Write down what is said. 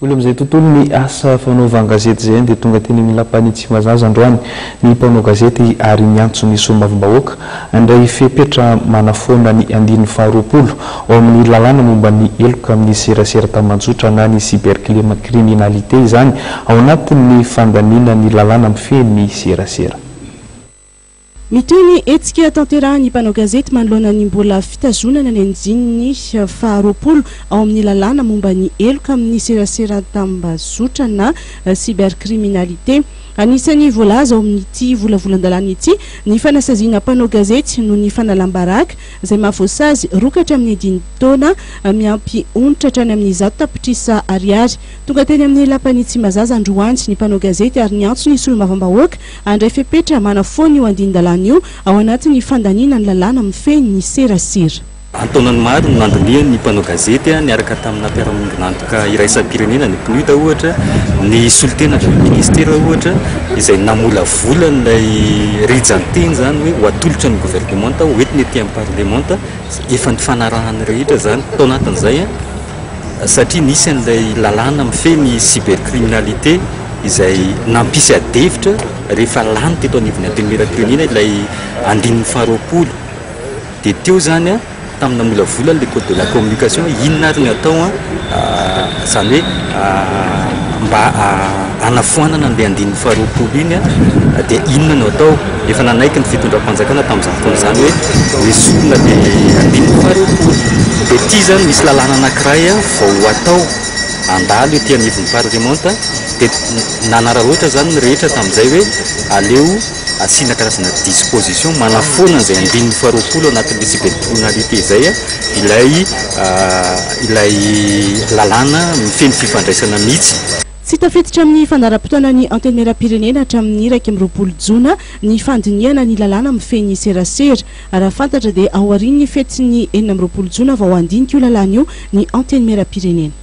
Olo amin'izay tontolo ny asa fanaovana gazety zay dia tonga teny amin'ny lapany tsy mazaza androany ny mpanao gazety ary miantso ny somavim-bahoaka andray fepetra manafoana ny andin'ny faharoapolo ao amin'ny lalàna momba ny eloka amin'ny serasera tamanjotra na ny cybercriminalité izany ao anatin'ny fandaniana ny lalàna mifeny serasera. Mitony etsika tanterahan'ny mpanao gazety manoloana ny mbola fitazonana ny anjin'ny faharoapolo ao amin'ny lalàna momba ny eloka amin'ny serasera tambazotra na cybercriminalité. Anisany voalaza ao amin'ity volavolan-dalàna ity ny fanasaziana mpanao gazety no ny fanalambaraka izay mahavoasazy rokatra amin'ny adiny taona miampy onitra hatrany amin'ny 100 tapitrisa ariary. Tonga teny amin'ny lapany tsy mazaza androany ny mpanao gazety ary niantso ny solomavambahoaka andray fepetra manafoana io andinin-dalàna io ao anatin'ny fandaniana ny lalàna mifeny ny serasera. Antonany maro no nandiniany ny mpanao gazety niaraka tamina mpiara-monina iraisam-pirenena ny PNUD ohatra ny solitena ministera ohatra izay namola volan'ilay rijanteny zany hoe ho atolotra ny gouvernement hoentiny ety amin'ny parlement efa ny fanarahany rehetra zany tao anatin'izay satria nisy an'ilay lalàna mifeny cybercriminalité izay nampisy adevitra rehefa lany teto anivony ademiram-pirenena ilay andin'ny faharoapolo dia teo zany tamina mola volana le code de la communication inona ary ny atao zany hoe mba anafoanana an'ilay andin'ny faharoapolo iny dia inona no atao efa nanaiky ny fitondram-panjakana tamin'izany fotoana zany hoe esorina le andin'ny faharoapolo dia ity zany misy lalàna anankiray vao atao andalo ety anivon'ny parlement dia nanararoatra zany ny rehetra tamin'izay hoe aleo asina karazana disposition manafoana an'izay andin'ny faharoapolo anatin'ilay cybercriminalité izay ilay lalàna mifeny fifandraisana mihitsy. Tsy tafiditra amin'ny fandaram-potoana ny anteny meram-pirenena hatramin'ny 1 Jona ny fandiniana ny lalàna mifeny serasera ary fantatra dia ao aorian'ny fety ny 9 Jona vao andinika io lalàna io ny anteny meram-pirenena.